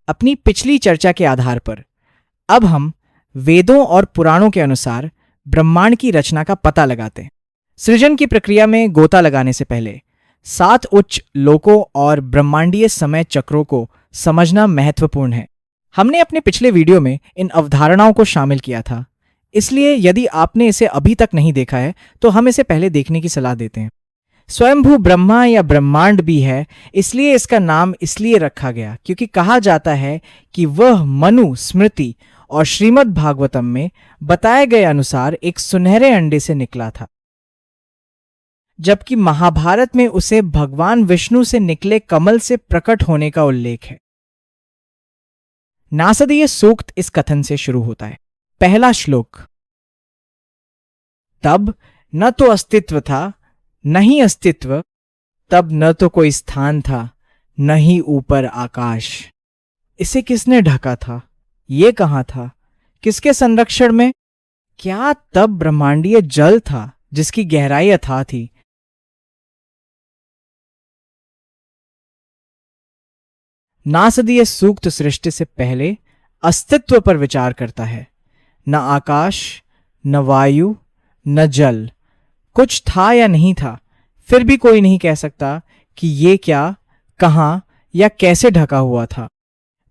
अपनी पिछली चर्चा के आधार पर अब हम वेदों और पुराणों के अनुसार ब्रह्मांड की रचना का पता लगाते हैं। सृजन की प्रक्रिया में गोता लगाने से पहले 7 उच्च लोकों और ब्रह्मांडीय समय चक्रों को समझना महत्वपूर्ण है। हमने अपने पिछले वीडियो में इन अवधारणाओं को शामिल किया था, इसलिए यदि आपने इसे अभी तक नहीं देखा है तो हम इसे पहले देखने की सलाह देते हैं। स्वयंभू ब्रह्मा या ब्रह्मांड भी है, इसलिए इसका नाम इसलिए रखा गया क्योंकि कहा जाता है कि वह मनु स्मृति और श्रीमद् भागवतम में बताए गए अनुसार एक सुनहरे अंडे से निकला था, जबकि महाभारत में उसे भगवान विष्णु से निकले कमल से प्रकट होने का उल्लेख है। नासदीय सूक्त इस कथन से शुरू होता है। पहला श्लोक, तब न तो अस्तित्व था न ही अस्तित्व, तब न तो कोई स्थान था न ही ऊपर आकाश। इसे किसने ढका था? ये कहां था? किसके संरक्षण में? क्या तब ब्रह्मांडीय जल था जिसकी गहराई अथाह थी? नासदीय सूक्त सृष्टि से पहले अस्तित्व पर विचार करता है। न आकाश, न वायु, न जल, कुछ था या नहीं था। फिर भी कोई नहीं कह सकता कि ये क्या, कहां या कैसे ढका हुआ था।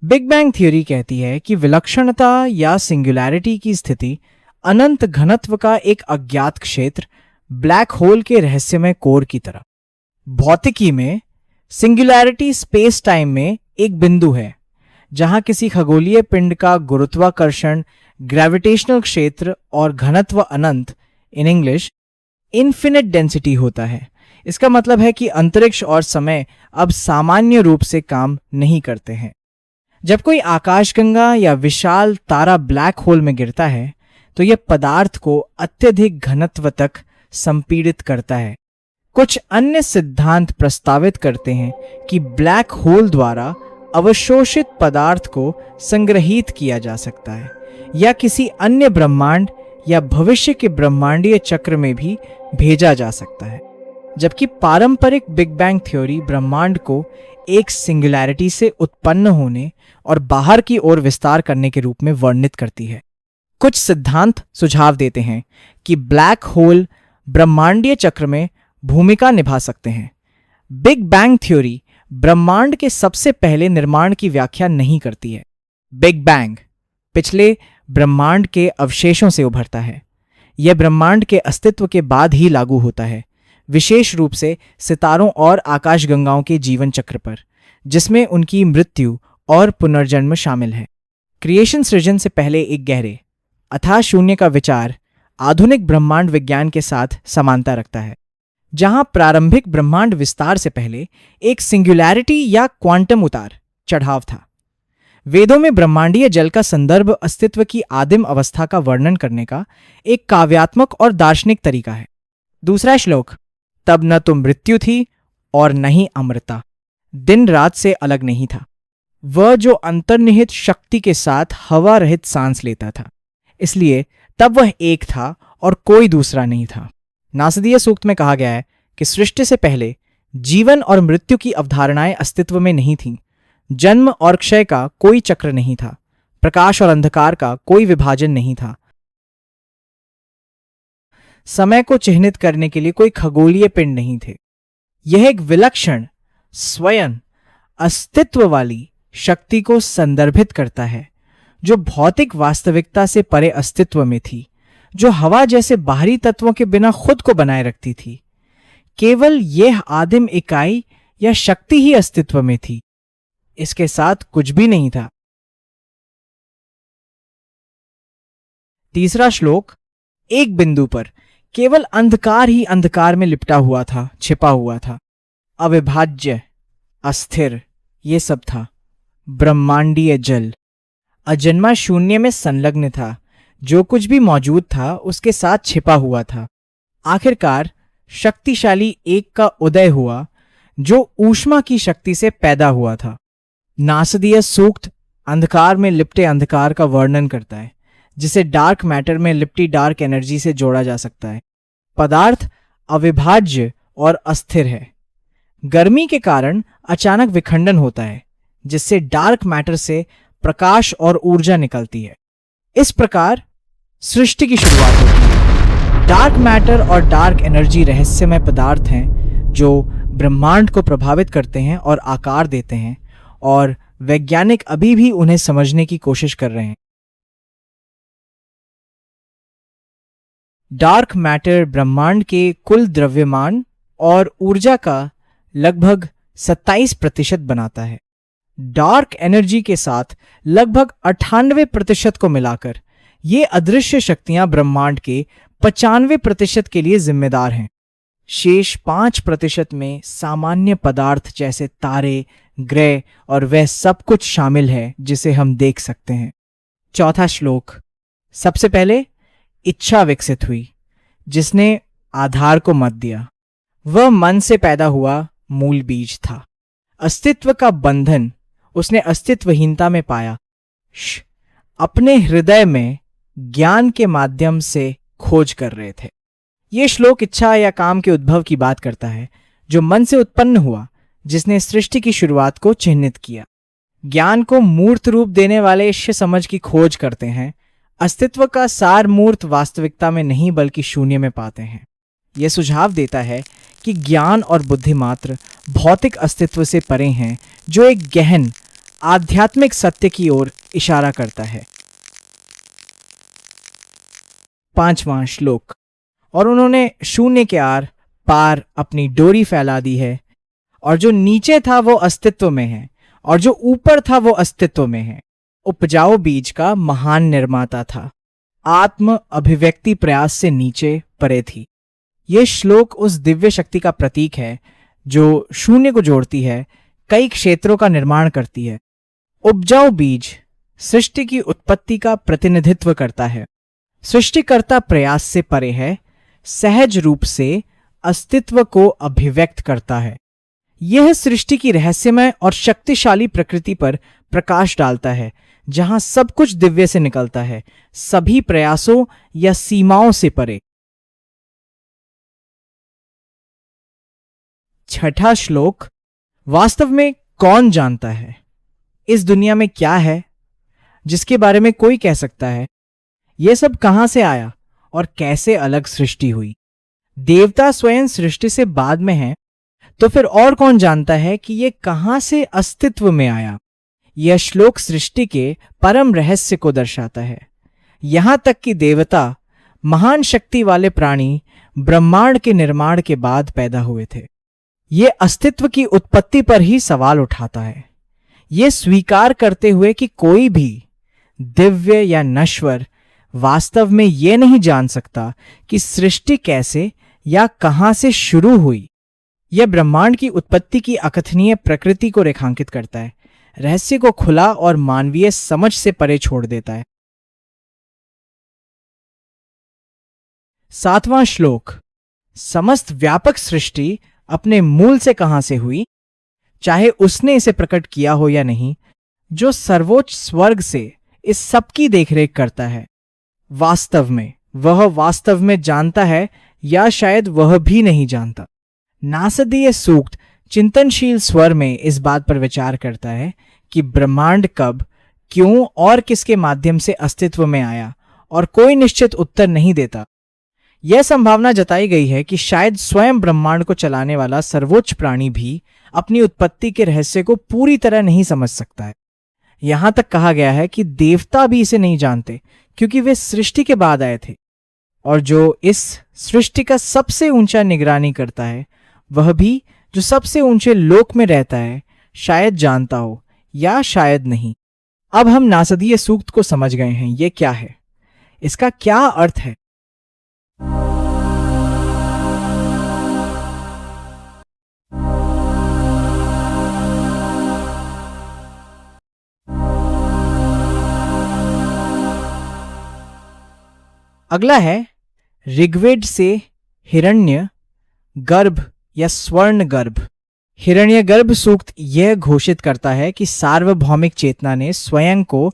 बिग बैंग थ्योरी कहती है कि विलक्षणता या सिंगुलैरिटी की स्थिति अनंत घनत्व का एक अज्ञात क्षेत्र, ब्लैक होल के रहस्यमय कोर की तरह। भौतिकी में सिंगुलैरिटी स्पेस टाइम में एक बिंदु है जहां किसी खगोलीय पिंड का गुरुत्वाकर्षण, ग्रेविटेशनल क्षेत्र और घनत्व अनंत, इन इंग्लिश इन्फिनिट डेंसिटी होता है। इसका मतलब है कि अंतरिक्ष और समय अब सामान्य रूप से काम नहीं करते हैं। जब कोई आकाशगंगा या विशाल तारा ब्लैक होल में गिरता है तो यह पदार्थ को अत्यधिक घनत्व तक संपीड़ित करता है। कुछ अन्य सिद्धांत प्रस्तावित करते हैं कि ब्लैक होल द्वारा अवशोषित पदार्थ को संग्रहित किया जा सकता है या किसी अन्य ब्रह्मांड या भविष्य के ब्रह्मांडीय चक्र में भी भेजा जा सकता है, जबकि पारंपरिक बिग बैंग थ्योरी ब्रह्मांड को एक सिंगुलैरिटी से उत्पन्न होने और बाहर की ओर विस्तार करने के रूप में वर्णित करती है। कुछ सिद्धांत सुझाव देते हैं कि ब्लैक होल ब्रह्मांडीय चक्र में भूमिका निभा सकते हैं। बिग बैंग थ्योरी ब्रह्मांड के सबसे पहले निर्माण की व्याख्या नहीं करती है। बिग बैंग पिछले ब्रह्मांड के अवशेषों से उभरता है। यह ब्रह्मांड के अस्तित्व के बाद ही लागू होता है, विशेष रूप से सितारों और आकाशगंगाओं के जीवन चक्र पर, जिसमें उनकी मृत्यु और पुनर्जन्म शामिल है। क्रिएशन सृजन से पहले एक गहरे अथाह शून्य का विचार आधुनिक ब्रह्मांड विज्ञान के साथ समानता रखता है, जहां प्रारंभिक ब्रह्मांड विस्तार से पहले एक सिंगुलैरिटी या क्वांटम उतार चढ़ाव था। वेदों में ब्रह्मांडीय जल का संदर्भ अस्तित्व की आदिम अवस्था का वर्णन करने का एक काव्यात्मक और दार्शनिक तरीका है। दूसरा श्लोक, तब न तो मृत्यु थी और न ही अमृता, दिन रात से अलग नहीं था। वह जो अंतर्निहित शक्ति के साथ हवा रहित सांस लेता था, इसलिए तब वह एक था और कोई दूसरा नहीं था। नासदीय सूक्त में कहा गया है कि सृष्टि से पहले जीवन और मृत्यु की अवधारणाएं अस्तित्व में नहीं थीं। जन्म और क्षय का कोई चक्र नहीं था। प्रकाश और अंधकार का कोई विभाजन नहीं था। समय को चिह्नित करने के लिए कोई खगोलीय पिंड नहीं थे। यह एक विलक्षण स्वयं अस्तित्व वाली शक्ति को संदर्भित करता है जो भौतिक वास्तविकता से परे अस्तित्व में थी, जो हवा जैसे बाहरी तत्वों के बिना खुद को बनाए रखती थी। केवल यह आदिम इकाई या शक्ति ही अस्तित्व में थी, इसके साथ कुछ भी नहीं था। तीसरा श्लोक, एक बिंदु पर केवल अंधकार ही अंधकार में लिपटा हुआ था, छिपा हुआ था। अविभाज्य, अस्थिर, ये सब था। ब्रह्मांडीय जल अजन्मा शून्य में संलग्न था। जो कुछ भी मौजूद था उसके साथ छिपा हुआ था। आखिरकार शक्तिशाली एक का उदय हुआ जो ऊष्मा की शक्ति से पैदा हुआ था। नासदीय सूक्त अंधकार में लिपटे अंधकार का वर्णन करता है, जिसे डार्क मैटर में लिपटी डार्क एनर्जी से जोड़ा जा सकता है। पदार्थ अविभाज्य और अस्थिर है। गर्मी के कारण अचानक विखंडन होता है, जिससे डार्क मैटर से प्रकाश और ऊर्जा निकलती है। इस प्रकार सृष्टि की शुरुआत होती है। डार्क मैटर और डार्क एनर्जी रहस्यमय पदार्थ हैं जो ब्रह्मांड को प्रभावित करते हैं और आकार देते हैं, और वैज्ञानिक अभी भी उन्हें समझने की कोशिश कर रहे हैं। डार्क मैटर ब्रह्मांड के कुल द्रव्यमान और ऊर्जा का लगभग 27% बनाता है। डार्क एनर्जी के साथ लगभग 98% को मिलाकर ये अदृश्य शक्तियां ब्रह्मांड के 95% के लिए जिम्मेदार हैं। शेष 5% में सामान्य पदार्थ जैसे तारे, ग्रह और वह सब कुछ शामिल है जिसे हम देख सकते हैं। चौथा श्लोक। सबसे पहले इच्छा विकसित हुई जिसने आधार को मत दिया। वह मन से पैदा हुआ मूल बीज था। अस्तित्व का बंधन उसने अस्तित्वहीनता में पाया। अपने हृदय में ज्ञान के माध्यम से खोज कर रहे थे। यह श्लोक इच्छा या काम के उद्भव की बात करता है जो मन से उत्पन्न हुआ, जिसने सृष्टि की शुरुआत को चिह्नित किया। ज्ञान को मूर्त रूप देने वाले इष्य समझ की खोज करते हैं। अस्तित्व का सार मूर्त वास्तविकता में नहीं बल्कि शून्य में पाते हैं। यह सुझाव देता है कि ज्ञान और बुद्धि मात्र भौतिक अस्तित्व से परे हैं, जो एक गहन आध्यात्मिक सत्य की ओर इशारा करता है। 5वां श्लोक। और उन्होंने शून्य के आर पार अपनी डोरी फैला दी है, और जो नीचे था वो अस्तित्व में है, और जो ऊपर था वो अस्तित्व में है। उपजाऊ बीज का महान निर्माता था। आत्म अभिव्यक्ति प्रयास से नीचे परे थी। यह श्लोक उस दिव्य शक्ति का प्रतीक है जो शून्य को जोड़ती है, कई क्षेत्रों का निर्माण करती है। उपजाऊ बीज सृष्टि की उत्पत्ति का प्रतिनिधित्व करता है। सृष्टिकर्ता प्रयास से परे है, सहज रूप से अस्तित्व को अभिव्यक्त करता है। यह सृष्टि की रहस्यमय और शक्तिशाली प्रकृति पर प्रकाश डालता है, जहां सब कुछ दिव्य से निकलता है, सभी प्रयासों या सीमाओं से परे। 6ठा श्लोक। वास्तव में कौन जानता है इस दुनिया में क्या है जिसके बारे में कोई कह सकता है यह सब कहां से आया और कैसे अलग सृष्टि हुई। देवता स्वयं सृष्टि से बाद में हैं, तो फिर और कौन जानता है कि यह कहां से अस्तित्व में आया। यह श्लोक सृष्टि के परम रहस्य को दर्शाता है। यहां तक कि देवता, महान शक्ति वाले प्राणी, ब्रह्मांड के निर्माण के बाद पैदा हुए थे। यह अस्तित्व की उत्पत्ति पर ही सवाल उठाता है, यह स्वीकार करते हुए कि कोई भी दिव्य या नश्वर वास्तव में यह नहीं जान सकता कि सृष्टि कैसे या कहां से शुरू हुई। यह ब्रह्मांड की उत्पत्ति की अकथनीय प्रकृति को रेखांकित करता है, रहस्य को खुला और मानवीय समझ से परे छोड़ देता है। 7वां श्लोक। समस्त व्यापक सृष्टि अपने मूल से कहां से हुई, चाहे उसने इसे प्रकट किया हो या नहीं, जो सर्वोच्च स्वर्ग से इस सब की देखरेख करता है। वास्तव में वह वास्तव में जानता है या शायद वह भी नहीं जानता। नासदीय सूक्त चिंतनशील स्वर में इस बात पर विचार करता है कि ब्रह्मांड कब, क्यों और किसके माध्यम से अस्तित्व में आया, और कोई निश्चित उत्तर नहीं देता। यह संभावना जताई गई है कि शायद स्वयं ब्रह्मांड को चलाने वाला सर्वोच्च प्राणी भी अपनी उत्पत्ति के रहस्य को पूरी तरह नहीं समझ सकता है। यहां तक कहा गया है कि देवता भी इसे नहीं जानते, क्योंकि वे सृष्टि के बाद आए थे, और जो इस सृष्टि का सबसे ऊंचा निगरानी करता है, वह भी जो सबसे ऊंचे लोक में रहता है, शायद जानता हो या शायद नहीं। अब हम नासदीय सूक्त को समझ गए हैं। यह क्या है, इसका क्या अर्थ है। अगला है ऋग्वेद से हिरण्य गर्भ या स्वर्ण गर्भ। हिरण्यगर्भ सूक्त यह घोषित करता है कि सार्वभौमिक चेतना ने स्वयं को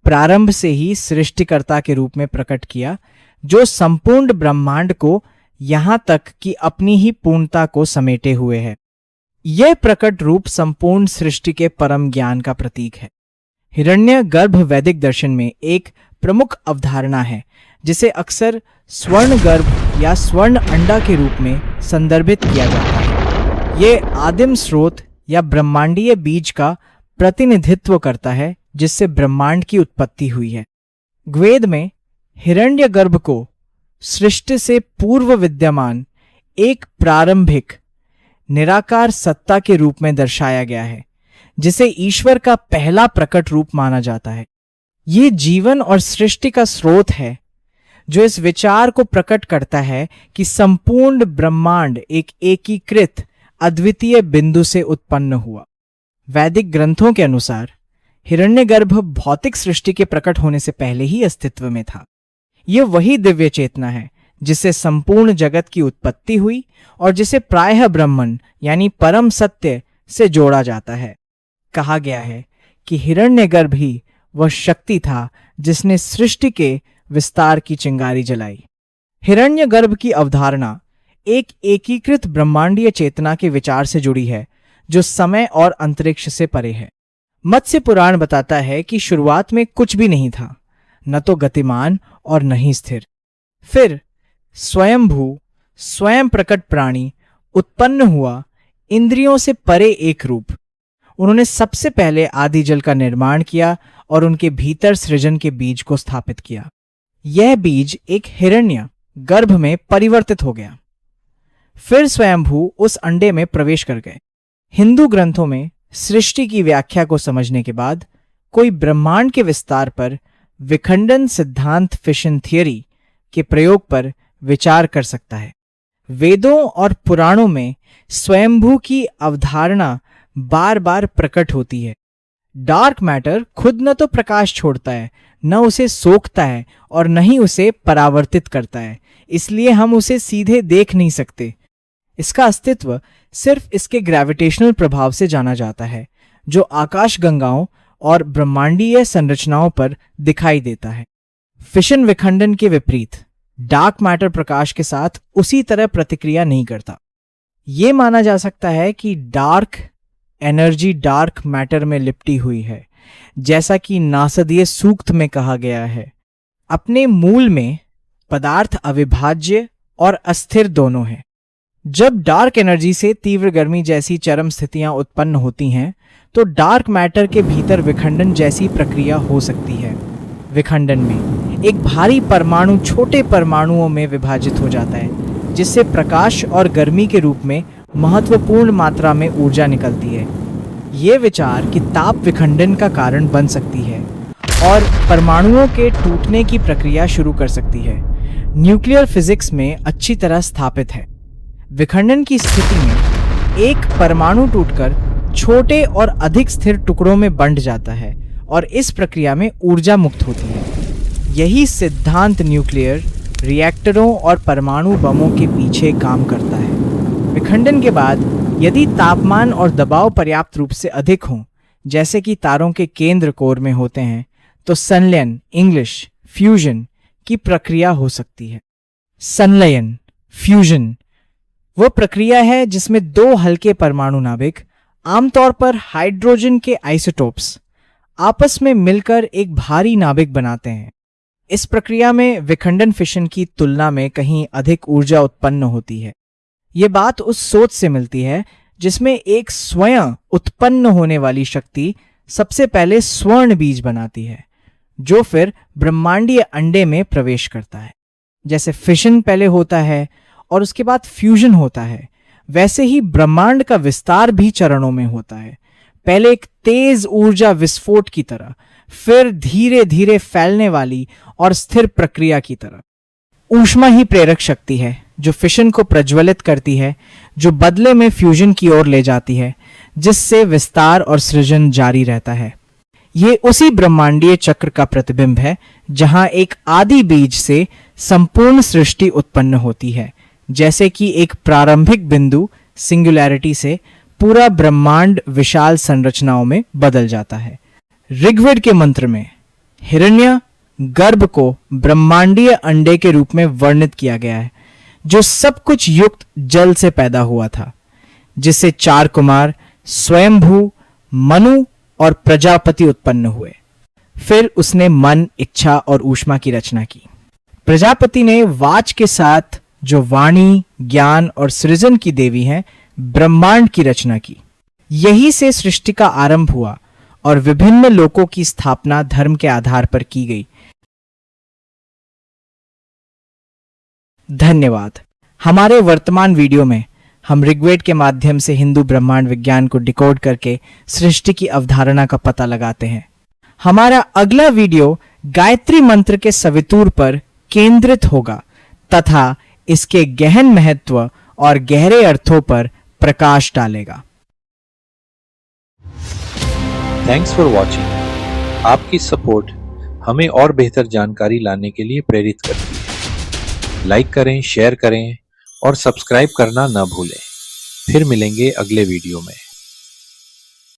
प्रारंभ से ही सृष्टिकर्ता के रूप में प्रकट किया, जो संपूर्ण ब्रह्मांड को यहां तक कि अपनी ही पूर्णता को समेटे हुए है। यह प्रकट रूप संपूर्ण सृष्टि के परम ज्ञान का प्रतीक है। हिरण्यगर्भ वैदिक दर्शन में एक प्रमुख अवधारणा है जिसे अक्सर स्वर्ण गर्भ या स्वर्ण अंडा के रूप में संदर्भित किया जाता है। यह आदिम स्रोत या ब्रह्मांडीय बीज का प्रतिनिधित्व करता है जिससे ब्रह्मांड की उत्पत्ति हुई है। वेद में हिरण्यगर्भ को सृष्टि से पूर्व विद्यमान एक प्रारंभिक निराकार सत्ता के रूप में दर्शाया गया है जिसे ईश्वर का पहला प्रकट रूप माना जाता है। ये जीवन और सृष्टि का स्रोत है जो इस विचार को प्रकट करता है कि संपूर्ण ब्रह्मांड एक एकीकृत अद्वितीय बिंदु से उत्पन्न हुआ। वैदिक ग्रंथों के अनुसार हिरण्यगर्भ भौतिक सृष्टि के प्रकट होने से पहले ही अस्तित्व में था। यह वही दिव्य चेतना है जिससे संपूर्ण जगत की उत्पत्ति हुई और जिसे प्रायः ब्रह्मन यानी परम सत्य से जोड़ा जाता है। कहा गया है कि हिरण्यगर्भ ही वह शक्ति था जिसने सृष्टि के विस्तार की चिंगारी जलाई। हिरण्यगर्भ की अवधारणा एक एकीकृत ब्रह्मांडीय चेतना के विचार से जुड़ी है जो समय और अंतरिक्ष से परे है। मत्स्य पुराण बताता है कि शुरुआत में कुछ भी नहीं था, न तो गतिमान और न ही स्थिर। फिर स्वयंभू स्वयं प्रकट प्राणी उत्पन्न हुआ, इंद्रियों से परे एक रूप। उन्होंने सबसे पहले आदि जल का निर्माण किया और उनके भीतर सृजन के बीज को स्थापित किया। यह बीज एक हिरण्य गर्भ में परिवर्तित हो गया। फिर स्वयंभू उस अंडे में प्रवेश कर गए। हिंदू ग्रंथों में सृष्टि की व्याख्या को समझने के बाद कोई ब्रह्मांड के विस्तार पर विखंडन सिद्धांत फिशन थियरी के प्रयोग पर विचार कर सकता है। वेदों और पुराणों में स्वयंभू की अवधारणा बार बार प्रकट होती है। डार्क मैटर खुद न तो प्रकाश छोड़ता है, न उसे सोखता है और न ही उसे परावर्तित करता है, इसलिए हम उसे सीधे देख नहीं सकते। इसका अस्तित्व सिर्फ इसके ग्रेविटेशनल प्रभाव से जाना जाता है जो आकाश गंगाओं और ब्रह्मांडीय संरचनाओं पर दिखाई देता है। फिशन विखंडन के विपरीत डार्क मैटर प्रकाश के साथ उसी तरह प्रतिक्रिया नहीं करता। यह माना जा सकता है कि डार्क एनर्जी डार्क मैटर में लिपटी हुई है, जैसा कि नासदीय सूक्त में कहा गया है। अपने मूल में पदार्थ अविभाज्य और अस्थिर दोनों हैं। जब डार्क एनर्जी से तीव्र गर्मी जैसी चरम स्थितियां उत्पन्न होती हैं तो डार्क मैटर के भीतर विखंडन जैसी प्रक्रिया हो सकती है। विखंडन में एक भारी परमाणु छोटे परमाणुओं में विभाजित हो जाता है जिससे प्रकाश और गर्मी के रूप में महत्वपूर्ण मात्रा में ऊर्जा निकलती है। ये विचार कि ताप विखंडन का कारण बन सकती है और परमाणुओं के टूटने की प्रक्रिया शुरू कर सकती है, न्यूक्लियर फिजिक्स में अच्छी तरह स्थापित है। विखंडन की स्थिति में एक परमाणु टूटकर छोटे और अधिक स्थिर टुकड़ों में बंट जाता है और इस प्रक्रिया में ऊर्जा मुक्त होती है। यही सिद्धांत न्यूक्लियर रिएक्टरों और परमाणु बमों के पीछे काम करता है। विखंडन के बाद यदि तापमान और दबाव पर्याप्त रूप से अधिक हों, जैसे कि तारों के केंद्र कोर में होते हैं, तो संलयन इंग्लिश फ्यूजन की प्रक्रिया हो सकती है। संलयन फ्यूजन वह प्रक्रिया है जिसमें दो हल्के परमाणु नाभिक, आमतौर पर हाइड्रोजन के आइसोटोप्स, आपस में मिलकर एक भारी नाभिक बनाते हैं। इस प्रक्रिया में विखंडन फिशन की तुलना में कहीं अधिक ऊर्जा उत्पन्न होती है। ये बात उस सोच से मिलती है जिसमें एक स्वयं उत्पन्न होने वाली शक्ति सबसे पहले स्वर्ण बीज बनाती है जो फिर ब्रह्मांडीय अंडे में प्रवेश करता है। जैसे फिशन पहले होता है और उसके बाद फ्यूजन होता है, वैसे ही ब्रह्मांड का विस्तार भी चरणों में होता है। पहले एक तेज ऊर्जा विस्फोट की तरह, फिर धीरे धीरे फैलने वाली और स्थिर प्रक्रिया की तरह। ऊष्मा ही प्रेरक शक्ति है जो फिशन को प्रज्वलित करती है, जो बदले में फ्यूजन की ओर ले जाती है, जिससे विस्तार और सृजन जारी रहता है। ये उसी ब्रह्मांडीय चक्र का प्रतिबिंब है जहां एक आदि बीज से संपूर्ण सृष्टि उत्पन्न होती है, जैसे कि एक प्रारंभिक बिंदु सिंगुलैरिटी से पूरा ब्रह्मांड विशाल संरचनाओं में बदल जाता है। ऋग्वेद के मंत्र में हिरण्य गर्भ को ब्रह्मांडीय अंडे के रूप में वर्णित किया गया है जो सब कुछ युक्त जल से पैदा हुआ था। जिससे 4 कुमार स्वयंभू, मनु और प्रजापति उत्पन्न हुए। फिर उसने मन, इच्छा और ऊष्मा की रचना की। प्रजापति ने वाच के साथ, जो वाणी, ज्ञान और सृजन की देवी हैं, ब्रह्मांड की रचना की। यही से सृष्टि का आरंभ हुआ और विभिन्न लोकों की स्थापना धर्म के आधार पर की गई। धन्यवाद। हमारे वर्तमान वीडियो में हम ऋग्वेद के माध्यम से हिंदू ब्रह्मांड विज्ञान को डिकोड करके सृष्टि की अवधारणा का पता लगाते हैं। हमारा अगला वीडियो गायत्री मंत्र के सवितुर पर केंद्रित होगा तथा इसके गहन महत्व और गहरे अर्थों पर प्रकाश डालेगा। Thanks for watching. आपकी सपोर्ट हमें और बेहतर जानकारी लाने के लिए प्रेरित करती है। लाइक करें, शेयर करें और सब्सक्राइब करना न भूलें। फिर मिलेंगे अगले वीडियो में।